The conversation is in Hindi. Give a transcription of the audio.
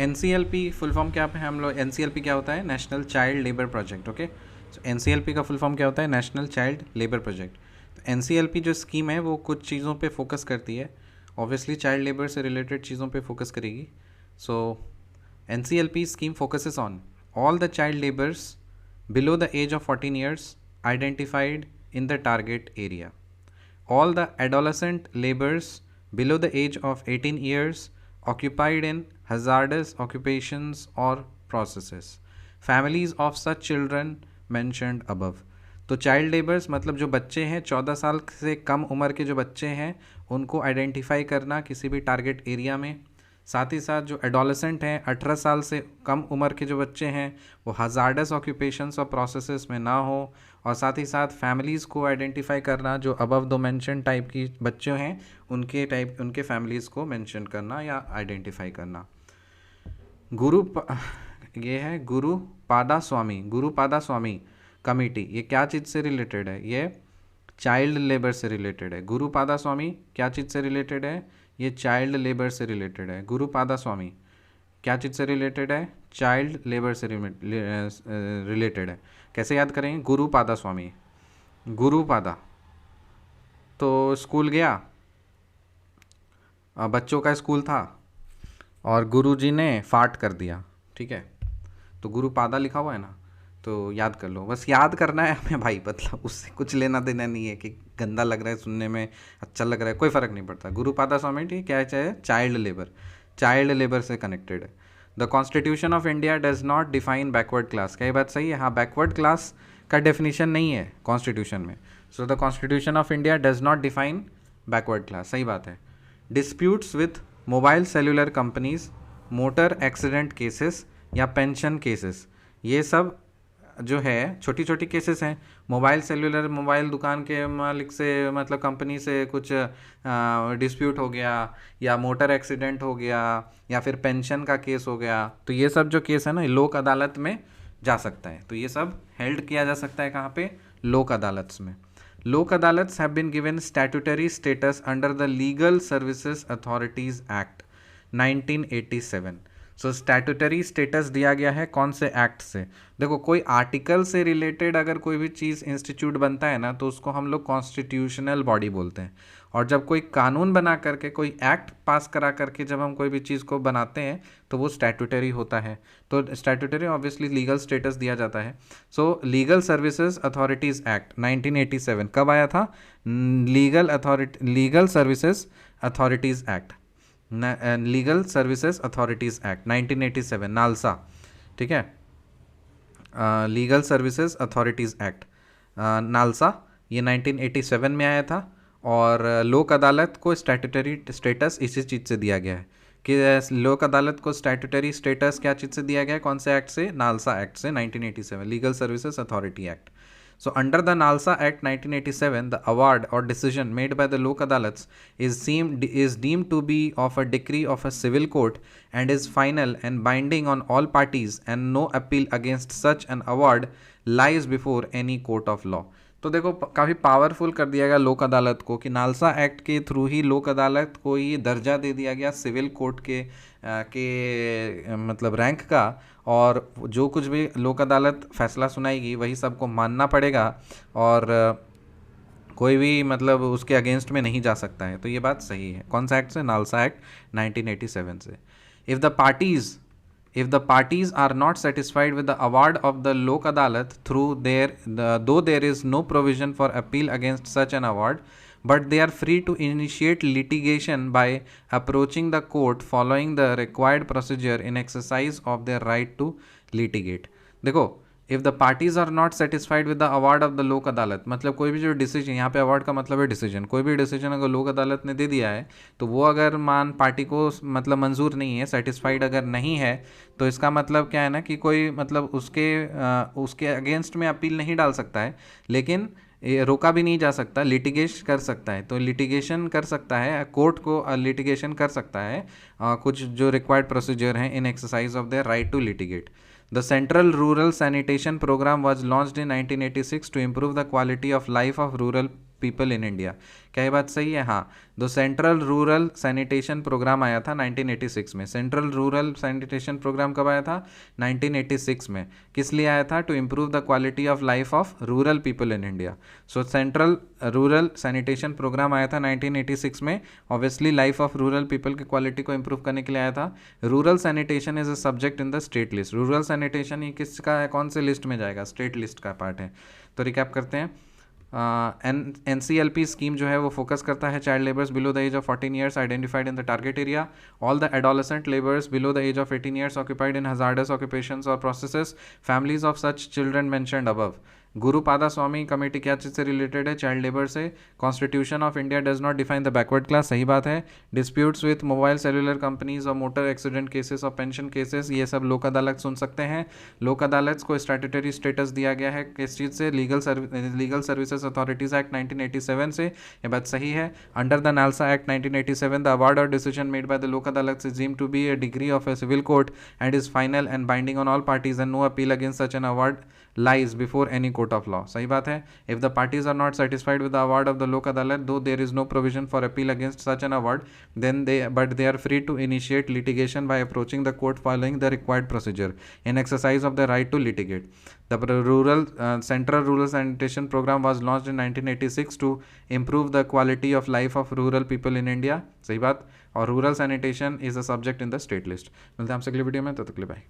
NCLP फुल फॉर्म क्या है हम लोग, NCLP क्या होता है, national child labour project. Okay, so NCLP का फुल फॉर्म क्या होता है, नेशनल चाइल्ड लेबर प्रोजेक्ट। तो NCLP जो स्कीम है वो कुछ चीज़ों पे फोकस करती है, ऑब्वियसली चाइल्ड लेबर से रिलेटेड चीज़ों पे फोकस करेगी। So NCLP scheme focuses on all the child laborers below the age of 14 years identified in the target area, all the adolescent laborers below the age of 18 years occupied in hazardous occupations or processes, families of such children mentioned above। तो चाइल्ड लेबर्स मतलब जो बच्चे हैं 14 साल से कम उम्र के जो बच्चे हैं उनको आइडेंटिफाई करना किसी भी टारगेट एरिया में। साथ ही साथ जो एडोलेसेंट हैं 18 साल से कम उम्र के जो बच्चे हैं वो हजार्डस ऑक्यूपेशंस और प्रोसेसेस में ना हो। और साथ ही साथ फैमिलीज़ को आइडेंटिफाई करना, जो अबव दो मेंशन टाइप की बच्चे हैं उनके फैमिलीज़ को मेंशन करना या आइडेंटिफाई करना। ये है गुरुपादा स्वामी कमेटी। ये क्या चीज़ से रिलेटेड है, ये चाइल्ड लेबर से रिलेटेड है। गुरुपादा स्वामी क्या चीज़ से रिलेटेड है, ये चाइल्ड लेबर से रिलेटेड है। गुरुपादा स्वामी क्या चीज़ से रिलेटेड है, चाइल्ड लेबर से रिलेटेड है। कैसे याद करेंगे, गुरुपादा स्वामी, गुरुपादा तो स्कूल गया, बच्चों का स्कूल था और गुरुजी ने फाट कर दिया, ठीक है, तो गुरुपादा लिखा हुआ है ना, तो याद कर लो, बस याद करना है हमें भाई, मतलब उससे कुछ लेना देना नहीं है कि गंदा लग रहा है सुनने में, अच्छा लग रहा है, कोई फ़र्क नहीं पड़ता। गुरुपादा स्वामी ठीक क्या है, चाहे चाइल्ड लेबर से कनेक्टेड है। The constitution of India does not define backward class. क्या ये बात सही है, हाँ, बैकवर्ड क्लास का डेफिनेशन नहीं है कॉन्स्टिट्यूशन में। So the constitution of India does not define backward class, सही बात है। Disputes with mobile cellular companies, motor accident cases या पेंशन केसेस, ये सब जो है छोटी छोटी केसेस हैं। मोबाइल दुकान के मालिक से, मतलब कंपनी से कुछ डिस्प्यूट हो गया, या मोटर एक्सीडेंट हो गया, या फिर पेंशन का केस हो गया, तो ये सब जो केस है ना लोक अदालत में जा सकता है। तो ये सब हेल्ड किया जा सकता है कहाँ पे, लोक अदालत में। Lok Adalats have been given statutory status under the legal services authorities act 1987। So statutory status दिया गया है कौन से एक्ट से, देखो कोई आर्टिकल से रिलेटेड अगर कोई भी चीज़ इंस्टीट्यूट बनता है ना तो उसको हम लोग कॉन्स्टिट्यूशनल बॉडी बोलते हैं। और जब कोई कानून बना करके, कोई एक्ट पास करा करके जब हम कोई भी चीज़ को बनाते हैं तो वो स्टैट्यूटरी होता है। तो स्टैट्यूटरी ऑब्वियसली लीगल स्टेटस दिया जाता है। सो लीगल सर्विसेज अथॉरिटीज़ एक्ट 1987 कब आया था, legal services authorities act, legal services authorities act 1987, NALSA, ठीक है, legal services authorities act NALSA, ये 1987 में आया था। और लोक अदालत को स्टैट्यूटरी स्टेटस इसी चीज़ से दिया गया है कि लोक अदालत को स्टैट्यूटरी स्टेटस क्या चीज़ से दिया गया है, कौन से एक्ट से, नालसा एक्ट से 1987, legal services authority act. So under the NALSA Act 1987, the award or decision made by the Lok Adalats is deemed to be of a decree of a civil court and is final and binding on all parties, and no appeal against such an award lies before any court of law। तो देखो काफ़ी पावरफुल कर दिया गया लोक अदालत को कि नालसा एक्ट के थ्रू ही लोक अदालत को ये दर्जा दे दिया गया सिविल कोर्ट के मतलब रैंक का, और जो कुछ भी लोक अदालत फैसला सुनाएगी वही सबको मानना पड़ेगा, और कोई भी मतलब उसके अगेंस्ट में नहीं जा सकता है। तो ये बात सही है, कौन सा एक्ट से, नालसा एक्ट 1987 से। If the parties are not satisfied with the award of the Lok Adalat though there is no provision for appeal against such an award, but they are free to initiate litigation by approaching the court following the required procedure in exercise of their right to litigate। देखो, if the parties are not satisfied with the award of the Lok Adalat, मतलब कोई भी जो डिसीजन, यहाँ पे अवार्ड का मतलब है डिसीजन, कोई भी डिसीजन अगर लोक अदालत ने दे दिया है तो वो अगर पार्टी को मतलब मंजूर नहीं है, सेटिस्फाइड अगर नहीं है, तो इसका मतलब क्या है ना कि कोई मतलब उसके अगेंस्ट में अपील नहीं डाल सकता है, लेकिन ये रोका भी नहीं जा सकता, लिटिगेशन कर सकता है। तो लिटिगेशन कर सकता है, कोर्ट को लिटिगेशन कर सकता है कुछ जो रिक्वायर्ड प्रोसीजर हैं in exercise of their right to litigate. The Central Rural Sanitation Program was launched in 1986 to improve the quality of life of rural people in India. क्या ये बात सही है? हाँ। तो सेंट्रल रूरल सैनिटेशन प्रोग्राम आया था 1986 में। सेंट्रल रूरल सैनिटेशन प्रोग्राम कब आया था? 1986 में। किस लिए आया था? To improve the quality of life of rural people in India. So central rural sanitation programme आया था 1986 में, obviously life of rural people की क्वालिटी को इंप्रूव करने के लिए आया था। Rural sanitation is a subject in the state list. Rural sanitation ये किसका है, कौन से लिस्ट में जाएगा? स्टेट लिस्ट का पार्ट है। तो रिकैप करते हैं। NCLP स्कीम जो है वो फोकस करता है child labours below the age of 14 years identified in the target area, all the adolescent labours below the age of 18 years occupied in hazardous occupations और processes, families of such children mentioned above. Gurupada Swamy committee क्या चीज़ से रिलेटेड है? चाइल्ड लेबर से। Constitution of India does not define the backward class, सही बात है। Disputes with mobile cellular companies और मोटर एक्सीडेंट केसेस और पेंशन केसेस, ये सब लोक अदालत सुन सकते हैं। लोक अदालत को स्टैट्यूटरी स्टेटस दिया गया है किस चीज़ से? लीगल सर्विसेज अथॉरिटीज एक्ट 1987 से, ये बात सही है। Under the NALSA act 1987 the award और decision made by the Lok Adalat is deemed to be a degree of a civil court and is final and binding on all parties and no appeal against such an award lies before any court of law, सही बात है। if the parties are not satisfied with the award of the lok adalat, though there is no provision for appeal against such an award, then they are free to initiate litigation by approaching the court following the required procedure in exercise of the right to litigate. The central rural sanitation program was launched in 1986 to improve the quality of life of rural people in India, सही बात। और rural sanitation is a subject in the state list. मिलते हैं आपसे अगली वीडियो में, तब तक के लिए बाय।